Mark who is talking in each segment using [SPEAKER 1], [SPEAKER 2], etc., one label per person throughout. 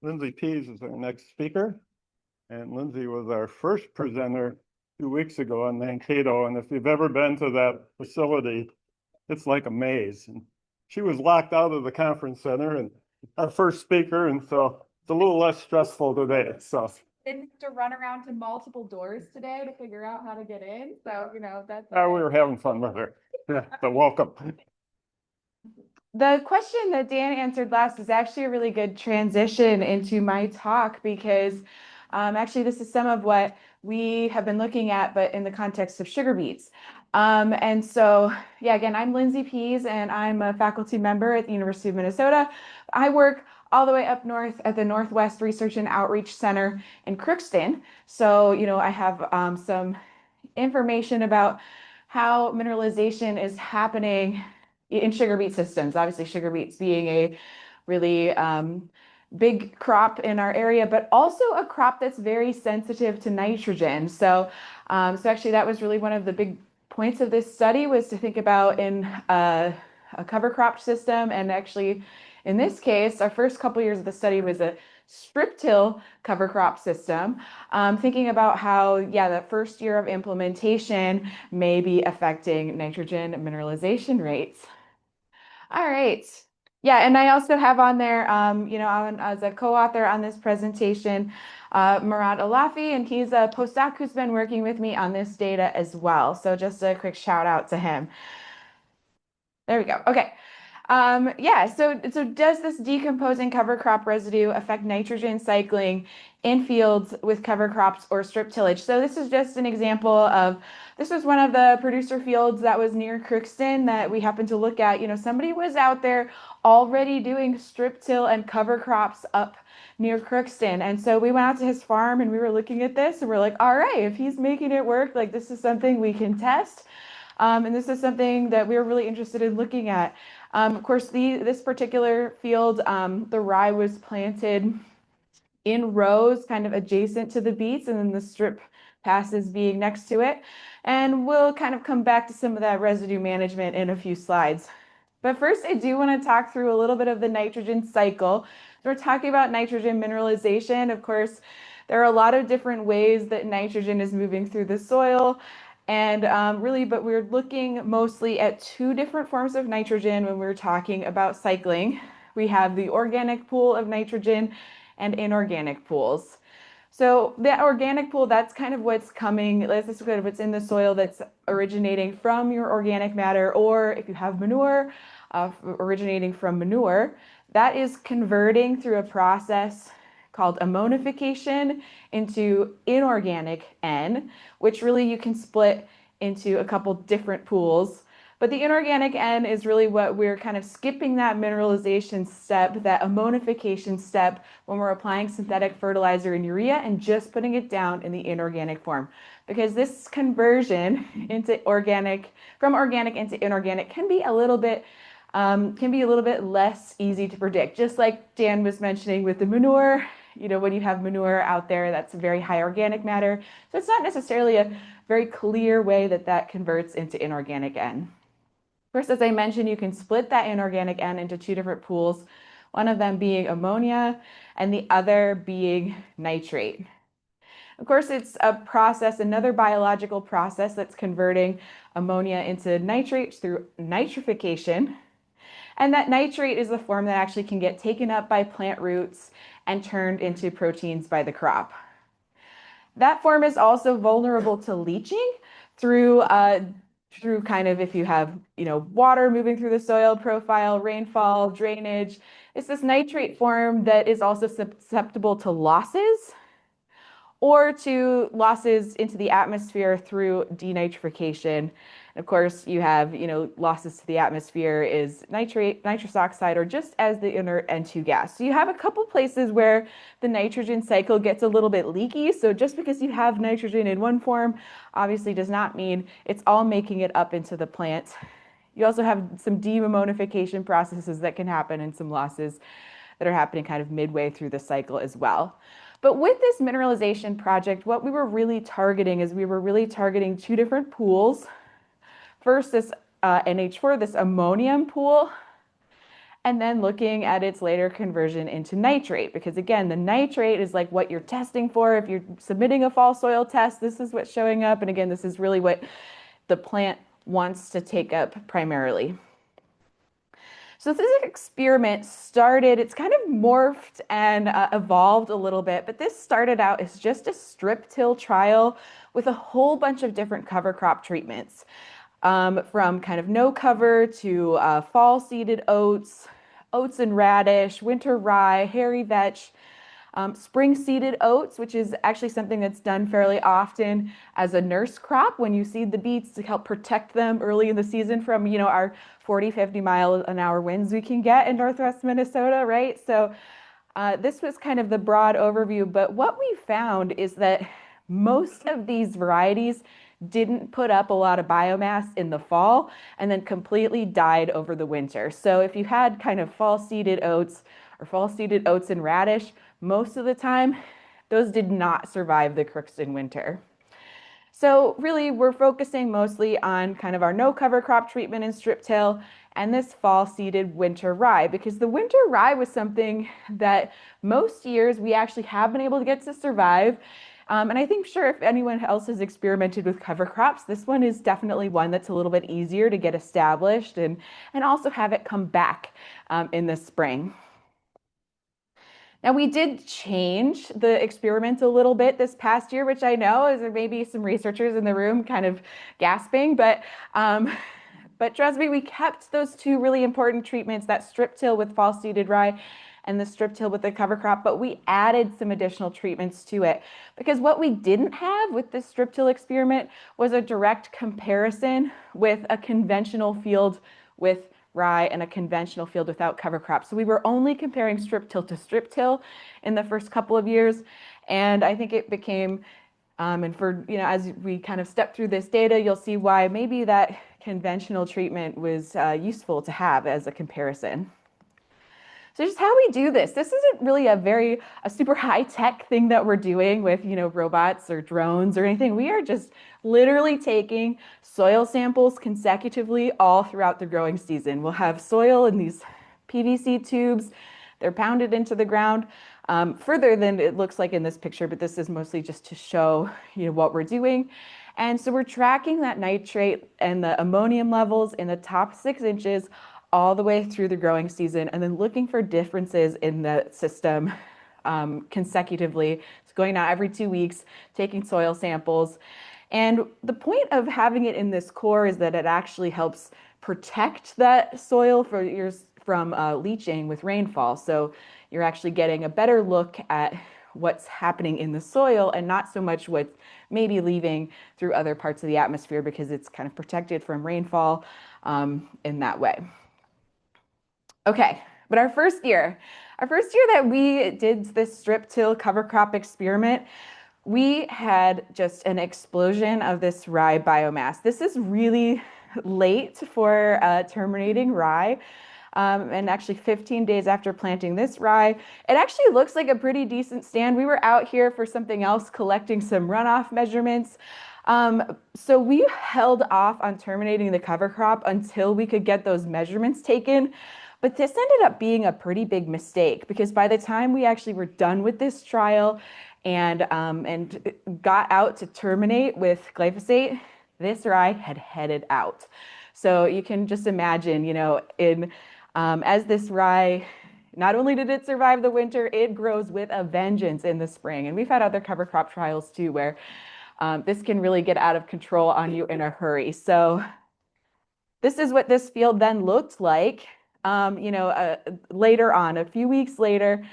[SPEAKER 1] Lindsay Pease is our next speaker. And Lindsay was our first presenter 2 weeks ago on Mankato. And if you've ever been to that facility, it's like a maze. And she was locked out of the conference center and our first speaker. And so it's a little less stressful today. So
[SPEAKER 2] didn't have to run around to multiple doors today to figure out how to get in. So, that's
[SPEAKER 1] we were having fun with her. Yeah, but welcome.
[SPEAKER 2] The question that Dan answered last is actually a really good transition into my talk because actually this is some of what we have been looking at, but in the context of sugar beets. And so, yeah, again, I'm Lindsay Pease and I'm a faculty member at the University of Minnesota. I work all the way up north at the Northwest Research and Outreach Center in Crookston. So, I have some information about how mineralization is happening in sugar beet systems. Obviously, sugar beets being a really big crop in our area, but also a crop that's very sensitive to nitrogen. So actually, that was really one of the big points of this study was to think about in a cover crop system. And actually, in this case, our first couple years of the study was a strip till cover crop system, thinking about how, the first year of implementation may be affecting nitrogen mineralization rates. All right. Yeah, and I also have on there, as a co-author on this presentation, Murad Alafi, and he's a postdoc who's been working with me on this data as well. So just a quick shout out to him. There we go. Okay. So does this decomposing cover crop residue affect nitrogen cycling in fields with cover crops or strip tillage? So this is just an example of, this was one of the producer fields that was near Crookston that we happened to look at. Somebody was out there already doing strip till and cover crops up near Crookston. And so we went out to his farm and we were looking at this and we're like, all right, if he's making it work, like this is something we can test. And this is something that we were really interested in looking at. Of course, this particular field, the rye was planted in rows kind of adjacent to the beets, and then the strip passes being next to it. And we'll kind of come back to some of that residue management in a few slides. But first, I do want to talk through a little bit of the nitrogen cycle. We're talking about nitrogen mineralization. Of course, there are a lot of different ways that nitrogen is moving through the soil. And but we're looking mostly at two different forms of nitrogen when we're talking about cycling. We have the organic pool of nitrogen and inorganic pools. So the organic pool, that's kind of what's coming, this is kind of what's in the soil that's originating from your organic matter, or if you have manure, originating from manure, that is converting through a process called ammonification into inorganic N, which really you can split into a couple different pools. But the inorganic N is really what we're kind of skipping that mineralization step, that ammonification step when we're applying synthetic fertilizer and urea and just putting it down in the inorganic form. Because this conversion into organic, from organic into inorganic can be a little bit less easy to predict. Just like Dan was mentioning with the manure, when you have manure out there, that's very high organic matter. So it's not necessarily a very clear way that converts into inorganic N. First, as I mentioned, you can split that inorganic N into two different pools, one of them being ammonia and the other being nitrate. Of course, it's a process, another biological process that's converting ammonia into nitrate through nitrification. And that nitrate is the form that actually can get taken up by plant roots and turned into proteins by the crop. That form is also vulnerable to leaching through kind of if you have water moving through the soil profile, rainfall, drainage. It's this nitrate form that is also susceptible to losses or to losses into the atmosphere through denitrification. And of course, you have, losses to the atmosphere is nitrate, nitrous oxide, or just as the inert N2 gas. So you have a couple places where the nitrogen cycle gets a little bit leaky. So just because you have nitrogen in one form, obviously does not mean it's all making it up into the plant. You also have some deammonification processes that can happen and some losses that are happening kind of midway through the cycle as well. But with this mineralization project, what we were really targeting is we were really targeting two different pools. First, this NH4, this ammonium pool, and then looking at its later conversion into nitrate, because again, the nitrate is like what you're testing for. If you're submitting a fall soil test, this is what's showing up. And again, this is really what the plant wants to take up primarily. So this experiment started, it's kind of morphed and evolved a little bit, but this started out as just a strip till trial with a whole bunch of different cover crop treatments, from kind of no cover to fall seeded oats, oats and radish, winter rye, hairy vetch, spring seeded oats, which is actually something that's done fairly often as a nurse crop when you seed the beets to help protect them early in the season from, our 40, 50 mile an hour winds we can get in Northwest Minnesota, right? So this was kind of the broad overview, but what we found is that most of these varieties didn't put up a lot of biomass in the fall and then completely died over the winter. So if you had kind of fall seeded oats or fall seeded oats and radish, most of the time, those did not survive the Crookston winter. So really, we're focusing mostly on kind of our no cover crop treatment and strip till and this fall seeded winter rye, because the winter rye was something that most years we actually have been able to get to survive. And I think sure if anyone else has experimented with cover crops, this one is definitely one that's a little bit easier to get established and also have it come back in the spring. Now, we did change the experiment a little bit this past year, which I know is there may be some researchers in the room kind of gasping, but trust me, we kept those two really important treatments, that strip till with fall seeded rye and the strip till with the cover crop, but we added some additional treatments to it, because what we didn't have with this strip till experiment was a direct comparison with a conventional field with rye and a conventional field without cover crop. So we were only comparing strip till to strip till in the first couple of years. And I think it became, and for, as we kind of step through this data, you'll see why maybe that conventional treatment was useful to have as a comparison. So just how we do this. This isn't really a super high tech thing that we're doing with, robots or drones or anything. We are just literally taking soil samples consecutively all throughout the growing season. We'll have soil in these PVC tubes. They're pounded into the ground further than it looks like in this picture, but this is mostly just to show, what we're doing. And so we're tracking that nitrate and the ammonium levels in the top 6 inches all the way through the growing season, and then looking for differences in the system consecutively. So going out every 2 weeks, taking soil samples. And the point of having it in this core is that it actually helps protect that soil from leaching with rainfall. So you're actually getting a better look at what's happening in the soil and not so much what's maybe leaving through other parts of the atmosphere, because it's kind of protected from rainfall in that way. Okay, but our first year that we did this strip till cover crop experiment, we had just an explosion of this rye biomass. This is really late for terminating rye. And actually 15 days after planting this rye, it actually looks like a pretty decent stand. We were out here for something else collecting some runoff measurements. So we held off on terminating the cover crop until we could get those measurements taken. But this ended up being a pretty big mistake, because by the time we actually were done with this trial and got out to terminate with glyphosate, this rye had headed out. So you can just imagine, as this rye, not only did it survive the winter, it grows with a vengeance in the spring. And we've had other cover crop trials too, where this can really get out of control on you in a hurry. So this is what this field then looked like. Later on, a few weeks later,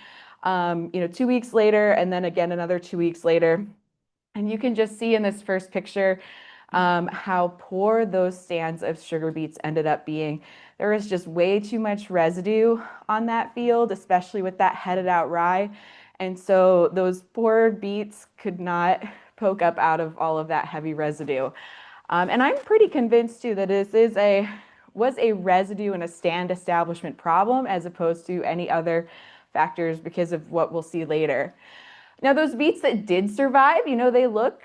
[SPEAKER 2] 2 weeks later, and then again another 2 weeks later. And you can just see in this first picture how poor those stands of sugar beets ended up being. There was just way too much residue on that field, especially with that headed out rye. And so those poor beets could not poke up out of all of that heavy residue. And I'm pretty convinced too that this was a residue and a stand establishment problem as opposed to any other factors, because of what we'll see later. Now, those beets that did survive, they look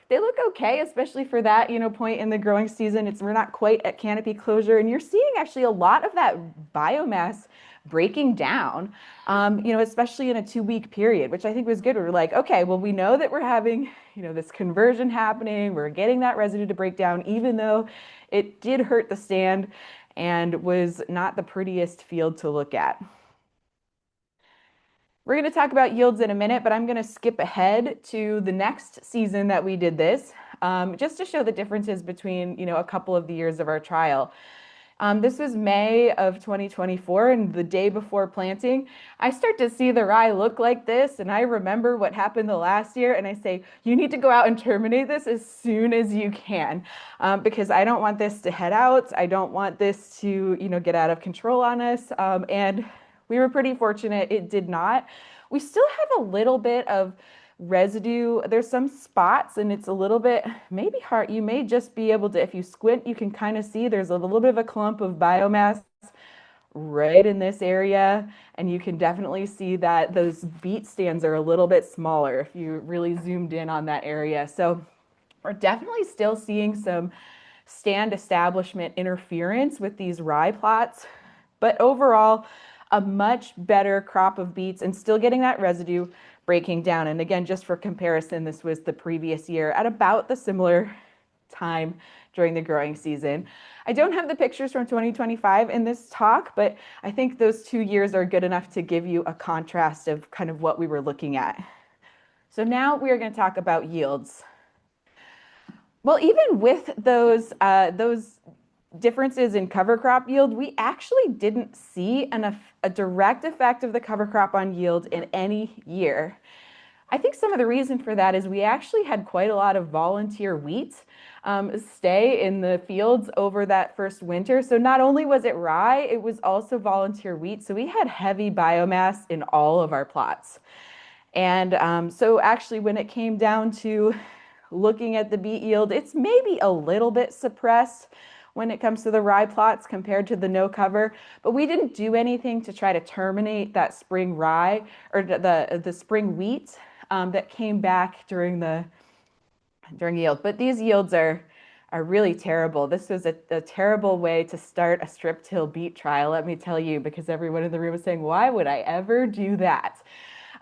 [SPEAKER 2] okay, especially for that, point in the growing season. We're not quite at canopy closure, and you're seeing actually a lot of that biomass breaking down, especially in a 2-week period, which I think was good. We were like, okay, well, we know that we're having, this conversion happening. We're getting that residue to break down, even though it did hurt the stand and was not the prettiest field to look at. We're going to talk about yields in a minute, but I'm going to skip ahead to the next season that we did this, just to show the differences between, a couple of the years of our trial. This was May of 2024, and the day before planting, I start to see the rye look like this, and I remember what happened the last year, and I say, you need to go out and terminate this as soon as you can, because I don't want this to head out. I don't want this to, get out of control on us, and we were pretty fortunate it did not. We still have a little bit of residue. There's some spots and it's a little bit maybe hard. You may just be able to, if you squint, you can kind of see there's a little bit of a clump of biomass right in this area. And you can definitely see that those beet stands are a little bit smaller if you really zoomed in on that area. So we're definitely still seeing some stand establishment interference with these rye plots, but overall, a much better crop of beets and still getting that residue breaking down. And again, just for comparison, this was the previous year at about the similar time during the growing season. I don't have the pictures from 2025 in this talk, but I think those 2 years are good enough to give you a contrast of kind of what we were looking at. So now we are going to talk about yields. Well, even with those differences in cover crop yield, we actually didn't see a direct effect of the cover crop on yield in any year. I think some of the reason for that is we actually had quite a lot of volunteer wheat stay in the fields over that first winter. So not only was it rye, it was also volunteer wheat. So we had heavy biomass in all of our plots. And so actually when it came down to looking at the beet yield, it's maybe a little bit suppressed when it comes to the rye plots compared to the no cover, but we didn't do anything to try to terminate that spring rye or the spring wheat that came back during yield. But these yields are really terrible. This was a terrible way to start a strip till beet trial, let me tell you, because everyone in the room was saying, why would I ever do that?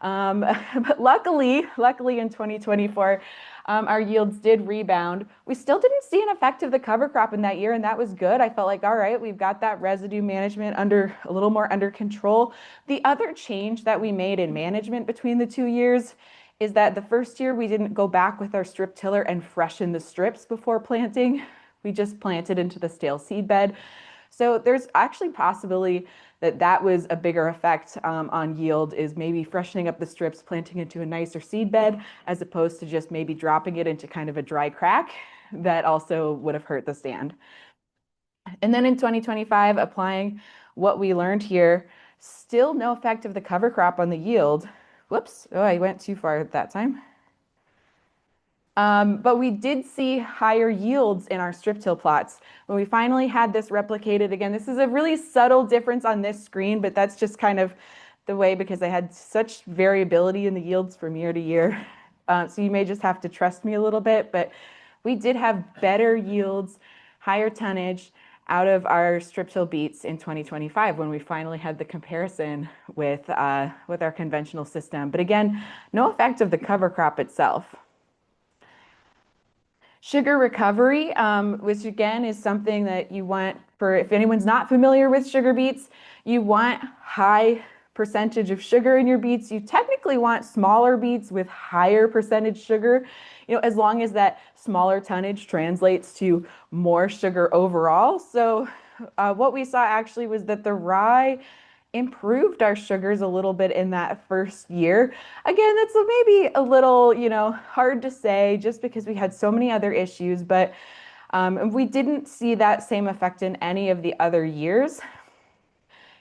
[SPEAKER 2] But luckily in 2024, our yields did rebound. We still didn't see an effect of the cover crop in that year, and that was good. I felt like, all right, we've got that residue management a little more under control. The other change that we made in management between the 2 years is that the first year we didn't go back with our strip tiller and freshen the strips before planting. We just planted into the stale seed bed. So there's actually possibility that was a bigger effect on yield, is maybe freshening up the strips, planting into a nicer seed bed, as opposed to just maybe dropping it into kind of a dry crack that also would have hurt the stand. And then in 2025, applying what we learned here, still no effect of the cover crop on the yield. Whoops, oh, I went too far at that time. But we did see higher yields in our strip till plots. When we finally had this replicated, again, this is a really subtle difference on this screen, but that's just kind of the way, because I had such variability in the yields from year to year. So you may just have to trust me a little bit, but we did have better yields, higher tonnage out of our strip till beets in 2025 when we finally had the comparison with our conventional system. But again, no effect of the cover crop itself. Sugar recovery, which again is something that you want for, if anyone's not familiar with sugar beets, you want high percentage of sugar in your beets. You technically want smaller beets with higher percentage sugar, as long as that smaller tonnage translates to more sugar overall. So what we saw actually was that the rye improved our sugars a little bit in that first year. Again, that's maybe a little, hard to say just because we had so many other issues, but we didn't see that same effect in any of the other years,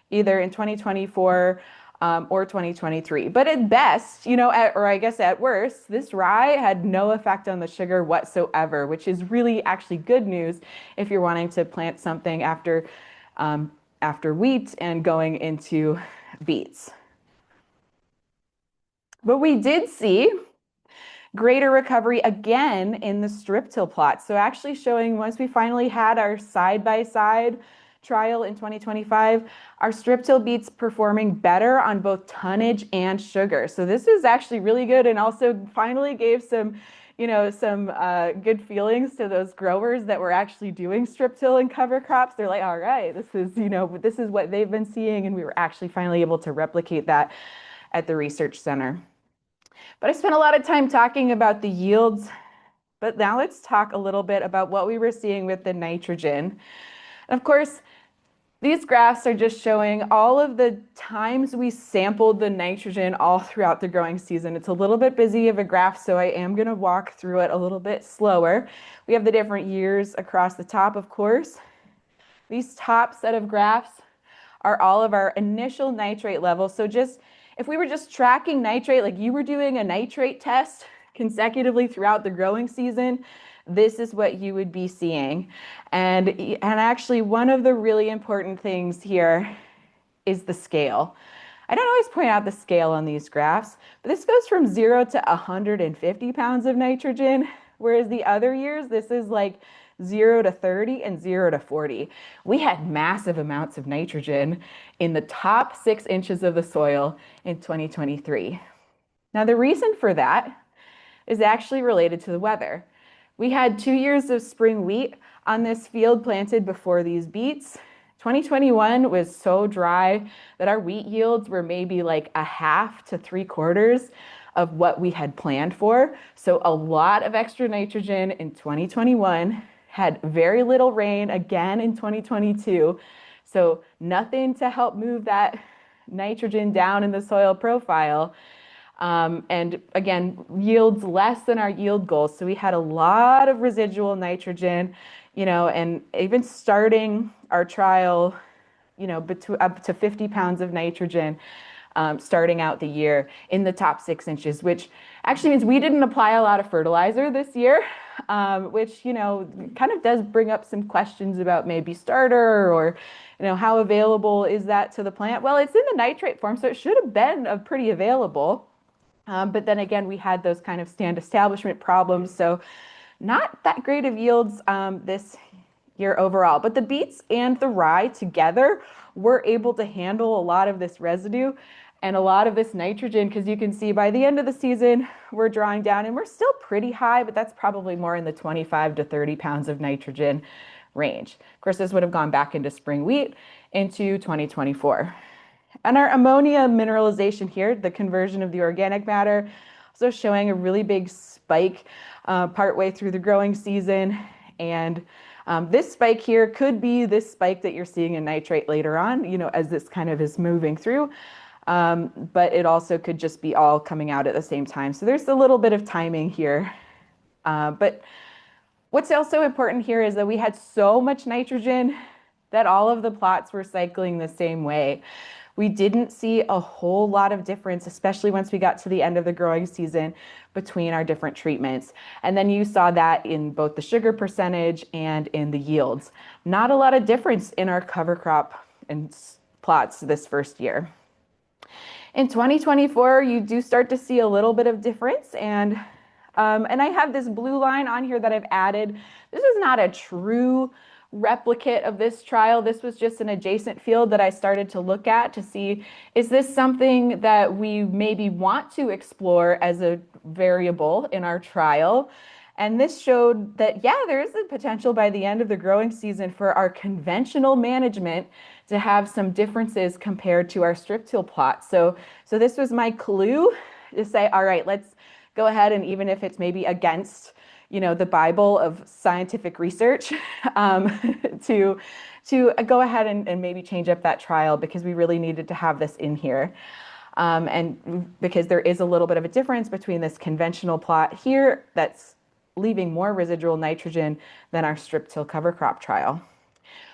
[SPEAKER 2] either in 2024 or 2023. But at best, or I guess at worst, this rye had no effect on the sugar whatsoever, which is really actually good news if you're wanting to plant something after wheat and going into beets. But we did see greater recovery again in the strip till plots. So actually showing, once we finally had our side-by-side trial in 2025, our strip till beets performing better on both tonnage and sugar. So this is actually really good, and also finally gave some good feelings to those growers that were actually doing strip till and cover crops. They're like, all right, this is what they've been seeing, and we were actually finally able to replicate that at the research center. But I spent a lot of time talking about the yields, but now let's talk a little bit about what we were seeing with the nitrogen. And of course, these graphs are just showing all of the times we sampled the nitrogen all throughout the growing season. It's a little bit busy of a graph, so I am going to walk through it a little bit slower. We have the different years across the top, of course. These top set of graphs are all of our initial nitrate levels. So just if we were just tracking nitrate, like you were doing a nitrate test consecutively throughout the growing season, this is what you would be seeing. And actually, one of the really important things here is the scale. I don't always point out the scale on these graphs, but this goes from 0 to 150 pounds of nitrogen, whereas the other years, this is like 0 to 30 and 0 to 40. We had massive amounts of nitrogen in the top 6 inches of the soil in 2023. Now, the reason for that is actually related to the weather. We had 2 years of spring wheat on this field planted before these beets. 2021 was so dry that our wheat yields were maybe like a half to 3/4 of what we had planned for. So a lot of extra nitrogen in 2021, had very little rain again in 2022. So nothing to help move that nitrogen down in the soil profile. And again, yields less than our yield goals. So we had a lot of residual nitrogen, and even starting our trial, up to 50 pounds of nitrogen, starting out the year in the top 6 inches, which actually means we didn't apply a lot of fertilizer this year, which, kind of does bring up some questions about maybe starter or, how available is that to the plant? Well, it's in the nitrate form, so it should have been pretty available. But then again, we had those kind of stand establishment problems. So not that great of yields this year overall. But the beets and the rye together were able to handle a lot of this residue and a lot of this nitrogen, because you can see by the end of the season, we're drawing down and we're still pretty high, but that's probably more in the 25 to 30 pounds of nitrogen range. Of course, this would have gone back into spring wheat into 2024. And our ammonia mineralization here, the conversion of the organic matter, also showing a really big spike partway through the growing season. And this spike here could be this spike that you're seeing in nitrate later on, as this kind of is moving through. But it also could just be all coming out at the same time. So there's a little bit of timing here. But what's also important here is that we had so much nitrogen that all of the plots were cycling the same way. We didn't see a whole lot of difference, especially once we got to the end of the growing season, between our different treatments. And then you saw that in both the sugar percentage and in the yields. Not a lot of difference in our cover crop and plots this first year. In 2024, you do start to see a little bit of difference, and I have this blue line on here that I've added. This is not a true replicate of this trial. This was just an adjacent field that I started to look at to see, is this something that we maybe want to explore as a variable in our trial? And this showed that, yeah, there is a potential by the end of the growing season for our conventional management to have some differences compared to our strip till plot. So this was my clue to say, all right, let's go ahead, and even if it's maybe against the Bible of scientific research, to go ahead and maybe change up that trial, because we really needed to have this in here. And because there is a little bit of a difference between this conventional plot here that's leaving more residual nitrogen than our strip till cover crop trial.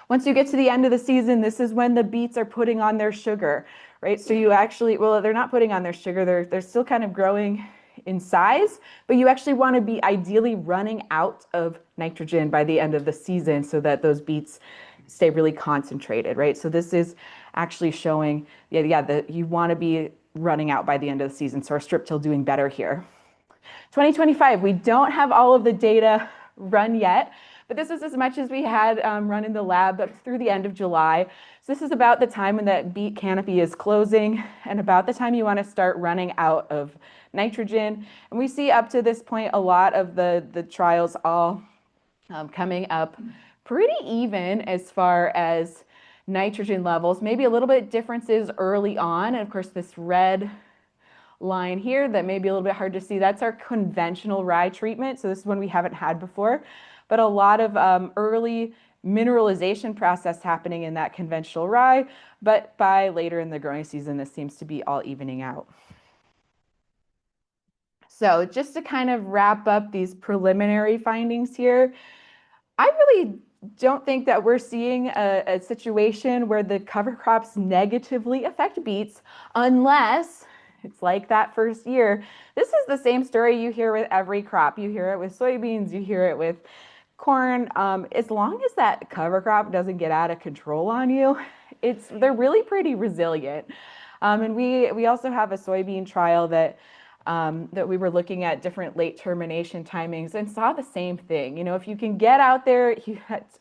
[SPEAKER 2] Once you get to the end of the season, this is when the beets are putting on their sugar, right? So you actually, well, they're not putting on their sugar, they're still kind of growing in size, but you actually want to be ideally running out of nitrogen by the end of the season so that those beets stay really concentrated, right? So this is actually showing, that you want to be running out by the end of the season. So our strip till doing better here. 2025, we don't have all of the data run yet, but this was as much as we had run in the lab up through the end of July. So this is about the time when that beet canopy is closing and about the time you want to start running out of nitrogen. And we see up to this point a lot of the trials all coming up pretty even as far as nitrogen levels, maybe a little bit differences early on. And of course, this red line here that may be a little bit hard to see, that's our conventional rye treatment. So this is one we haven't had before, but a lot of early mineralization process happening in that conventional rye. But by later in the growing season, this seems to be all evening out. So just to kind of wrap up these preliminary findings here, I really don't think that we're seeing a situation where the cover crops negatively affect beets unless it's like that first year. This is the same story you hear with every crop. You hear it with soybeans, you hear it with corn. As long as that cover crop doesn't get out of control on you, they're really pretty resilient. And we also have a soybean trial that we were looking at different late termination timings and saw the same thing. If you can get out there,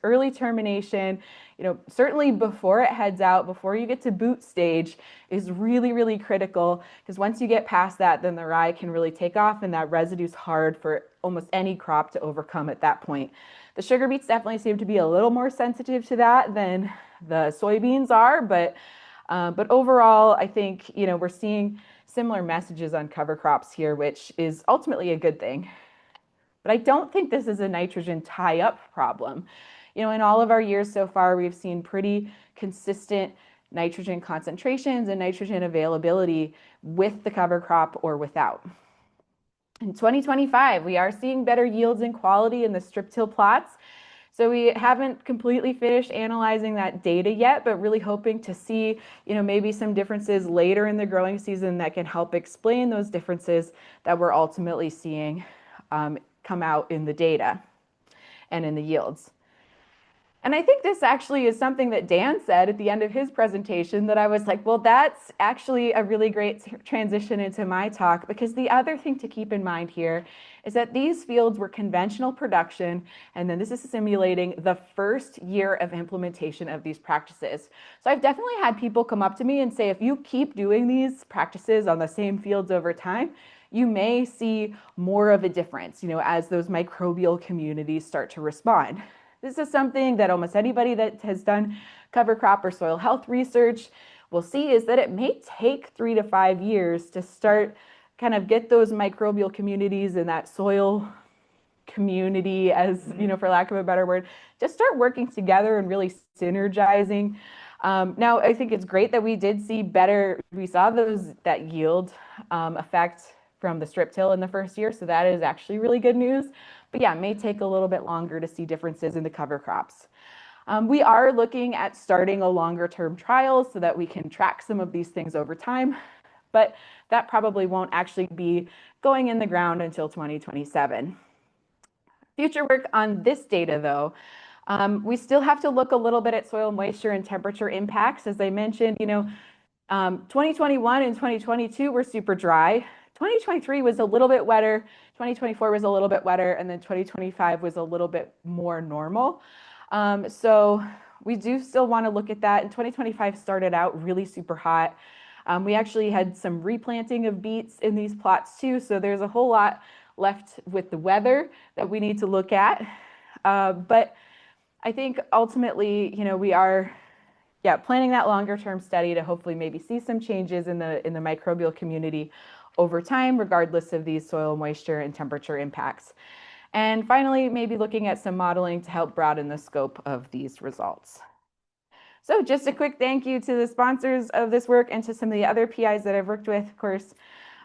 [SPEAKER 2] early termination, certainly before it heads out, before you get to boot stage is really, really critical, because once you get past that, then the rye can really take off and that residue is hard for almost any crop to overcome at that point. The sugar beets definitely seem to be a little more sensitive to that than the soybeans are, but overall, I think, we're seeing similar messages on cover crops here, which is ultimately a good thing. But I don't think this is a nitrogen tie-up problem. In all of our years so far, we've seen pretty consistent nitrogen concentrations and nitrogen availability with the cover crop or without. In 2025, we are seeing better yields and quality in the strip till plots. So we haven't completely finished analyzing that data yet, but really hoping to see, maybe some differences later in the growing season that can help explain those differences that we're ultimately seeing come out in the data and in the yields. And I think this actually is something that Dan said at the end of his presentation that I was like, well, that's actually a really great transition into my talk, because the other thing to keep in mind here is that these fields were conventional production, and then this is simulating the first year of implementation of these practices. So I've definitely had people come up to me and say, if you keep doing these practices on the same fields over time, you may see more of a difference, as those microbial communities start to respond. This is something that almost anybody that has done cover crop or soil health research will see, is that it may take 3 to 5 years to start kind of get those microbial communities and that soil community, as for lack of a better word, just start working together and really synergizing. Now, I think it's great that we saw that yield effect from the strip till in the first year. So that is actually really good news. But yeah, it may take a little bit longer to see differences in the cover crops. We are looking at starting a longer term trial so that we can track some of these things over time, but that probably won't actually be going in the ground until 2027. Future work on this data though, we still have to look a little bit at soil moisture and temperature impacts. As I mentioned, 2021 and 2022 were super dry. 2023 was a little bit wetter, 2024 was a little bit wetter, and then 2025 was a little bit more normal. So we do still want to look at that. And 2025 started out really super hot. We actually had some replanting of beets in these plots too. So there's a whole lot left with the weather that we need to look at. But I think ultimately, we are planning that longer term study to hopefully maybe see some changes in the microbial community over time, regardless of these soil moisture and temperature impacts. And finally, maybe looking at some modeling to help broaden the scope of these results. So just a quick thank you to the sponsors of this work and to some of the other PIs that I've worked with, of course,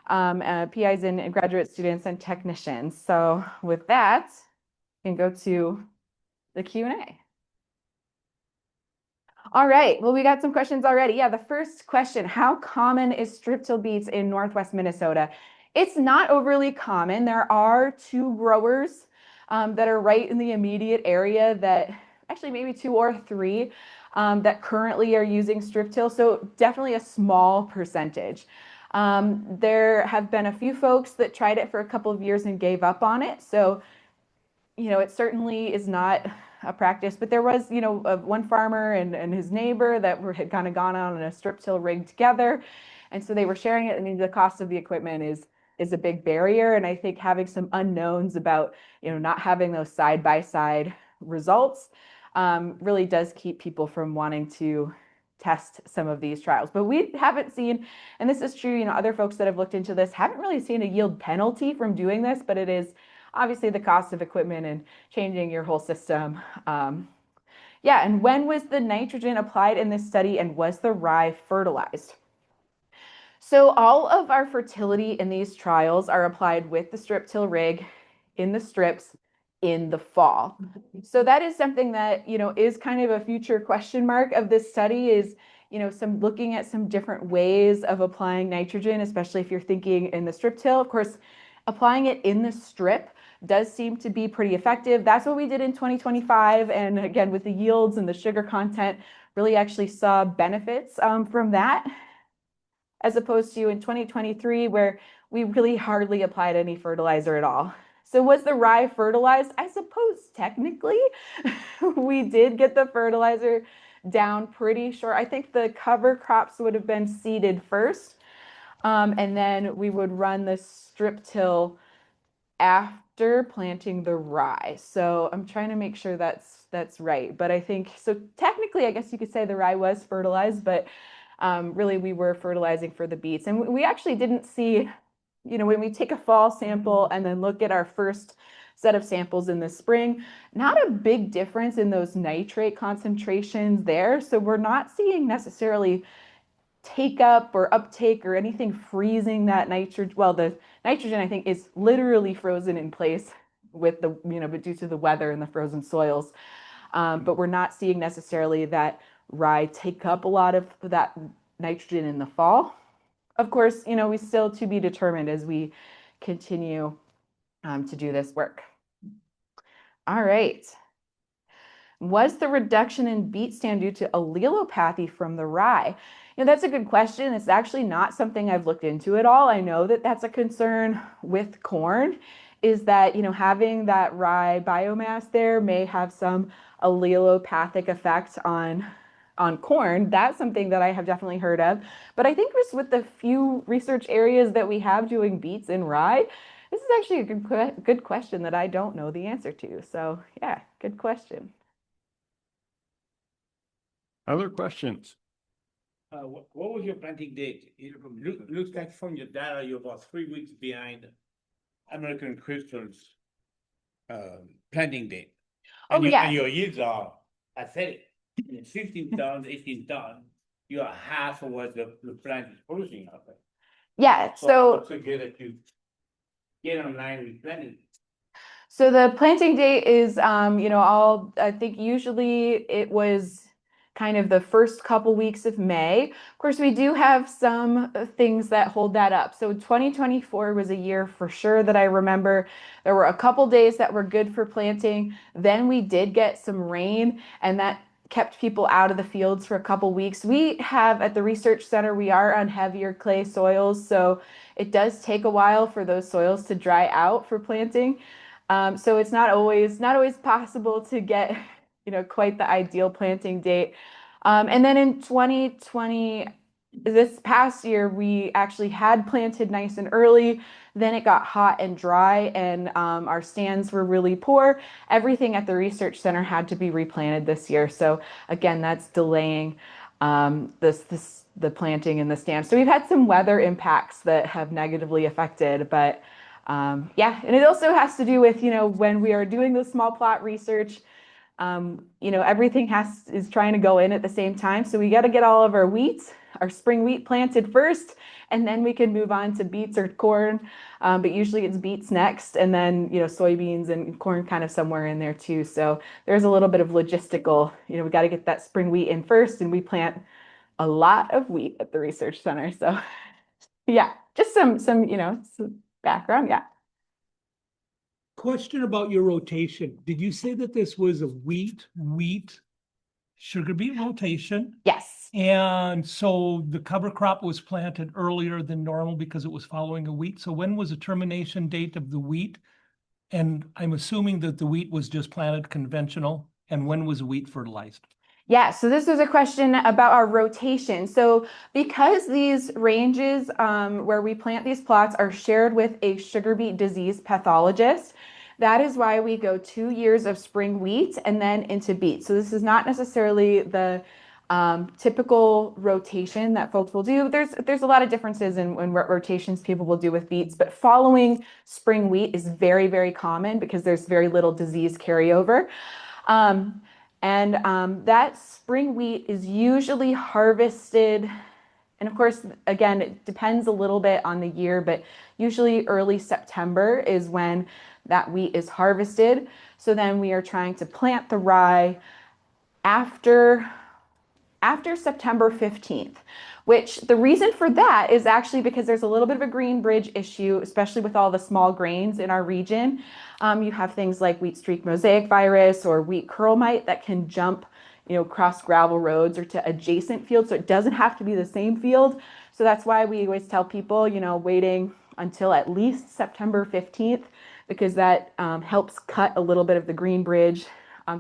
[SPEAKER 2] PIs and graduate students and technicians. So with that, we can go to the Q&A. All right, well, we got some questions already. Yeah, the first question, how common is strip till beets in Northwest Minnesota? It's not overly common. There are 2 growers that are right in the immediate area that, actually maybe 2 or 3, that currently are using strip till, so definitely a small percentage. There have been a few folks that tried it for a couple of years and gave up on it. So it certainly is not a practice, but there was, one farmer and his neighbor that had kind of gone on a strip till rig together. And so they were sharing it. I mean, the cost of the equipment is a big barrier. And I think having some unknowns about, not having those side by side results really does keep people from wanting to test some of these trials. But we haven't seen, and this is true, other folks that have looked into this haven't really seen a yield penalty from doing this, but it is obviously the cost of equipment and changing your whole system. Yeah, and when was the nitrogen applied in this study, and was the rye fertilized? So all of our fertility in these trials are applied with the strip till rig in the strips in the fall. So that is something that, is kind of a future question mark of this study is, some looking at some different ways of applying nitrogen, especially if you're thinking in the strip till. Of course, applying it in the strip does seem to be pretty effective. That's what we did in 2025. And again, with the yields and the sugar content, really actually saw benefits from that, as opposed to in 2023, where we really hardly applied any fertilizer at all. So was the rye fertilized? I suppose technically we did get the fertilizer down pretty short. I think the cover crops would have been seeded first. And then we would run the strip till after planting the rye. So I'm trying to make sure that's right. But I think, so technically, I guess you could say the rye was fertilized, but really we were fertilizing for the beets. And we actually didn't see, when we take a fall sample and then look at our first set of samples in the spring, not a big difference in those nitrate concentrations there. So we're not seeing necessarily take up or uptake or anything freezing that nitrogen. Well, the nitrogen, I think, is literally frozen in place with the, but due to the weather and the frozen soils. But we're not seeing necessarily that rye take up a lot of that nitrogen in the fall. Of course, we still to be determined as we continue to do this work. All right. Was the reduction in beet stand due to allelopathy from the rye? That's a good question. It's actually not something I've looked into at all. I know that that's a concern with corn, is that, having that rye biomass there may have some allelopathic effect on corn. That's something that I have definitely heard of. But I think just with the few research areas that we have doing beets and rye, this is actually a good question that I don't know the answer to. So yeah, good question.
[SPEAKER 1] Other questions?
[SPEAKER 3] What was your planting date? Looks like from your data, you're about 3 weeks behind American Crystal's planting date. And
[SPEAKER 2] yeah.
[SPEAKER 3] And your yields are aesthetic. 15 tons, 18 tons, you are half of what the plant is producing out there.
[SPEAKER 2] Yeah, so
[SPEAKER 3] it's good that you get online with planting.
[SPEAKER 2] So the planting date is, I think usually it was kind of the first couple weeks of May. Of course, we do have some things that hold that up. So 2024 was a year for sure that I remember. There were a couple days that were good for planting. Then we did get some rain, and that kept people out of the fields for a couple weeks. We have at the research center, we are on heavier clay soils, so it does take a while for those soils to dry out for planting. So it's not always possible to get, quite the ideal planting date. And then in 2020, this past year, we actually had planted nice and early. Then it got hot and dry, and our stands were really poor. Everything at the research center had to be replanted this year. So again, that's delaying the planting in the stands. So we've had some weather impacts that have negatively affected, but yeah, and it also has to do with, when we are doing the small plot research, everything is trying to go in at the same time. So we got to get all of our spring wheat planted first, and then we can move on to beets or corn. But usually it's beets next, and then, soybeans and corn kind of somewhere in there too. So there's a little bit of logistical, we got to get that spring wheat in first, and we plant a lot of wheat at the research center. So yeah, just some background. Yeah.
[SPEAKER 4] Question about your rotation. Did you say that this was a wheat, sugar beet rotation?
[SPEAKER 2] Yes.
[SPEAKER 4] And so the cover crop was planted earlier than normal because it was following a wheat. So when was the termination date of the wheat? And I'm assuming that the wheat was just planted conventional, and when was the wheat fertilized?
[SPEAKER 2] Yeah, so this was a question about our rotation. So because these ranges where we plant these plots are shared with a sugar beet disease pathologist, that is why we go 2 years of spring wheat and then into beet. So this is not necessarily the typical rotation that folks will do. There's a lot of differences in what rotations people will do with beets, but following spring wheat is very, very common because there's very little disease carryover. That spring wheat is usually harvested, and of course, again, it depends a little bit on the year, but usually early September is when that wheat is harvested. So then we are trying to plant the rye after September 15th, which the reason for that is actually because there's a little bit of a green bridge issue, especially with all the small grains in our region. You have things like wheat streak mosaic virus or wheat curl mite that can jump, across gravel roads or to adjacent fields. So it doesn't have to be the same field. So that's why we always tell people, waiting until at least September 15th, because that helps cut a little bit of the green bridge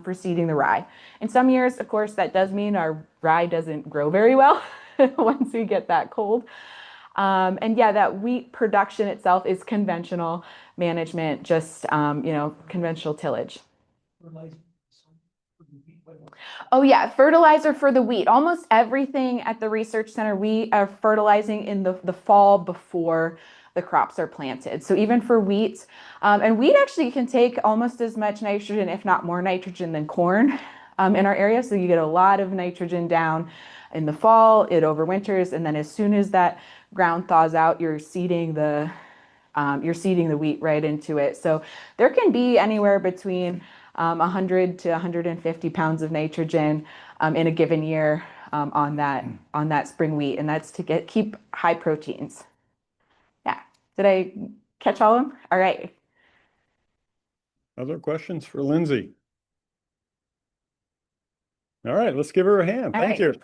[SPEAKER 2] for seeding the rye. In some years, of course, that does mean our rye doesn't grow very well once we get that cold. And yeah, that wheat production itself is conventional management, just, conventional tillage. Oh yeah, fertilizer for the wheat. Almost everything at the research center, we are fertilizing in the fall before the crops are planted. So even for wheat, and wheat actually can take almost as much nitrogen, if not more nitrogen than corn in our area. So you get a lot of nitrogen down in the fall, it overwinters, and then as soon as that ground thaws out, you're seeding the wheat right into it. So there can be anywhere between 100 to 150 pounds of nitrogen in a given year on that spring wheat, and that's to keep high proteins. Yeah, did I catch all of them? All right.
[SPEAKER 1] Other questions for Lindsay? All right, let's give her a hand.
[SPEAKER 2] All
[SPEAKER 1] Thank
[SPEAKER 2] right.
[SPEAKER 1] you.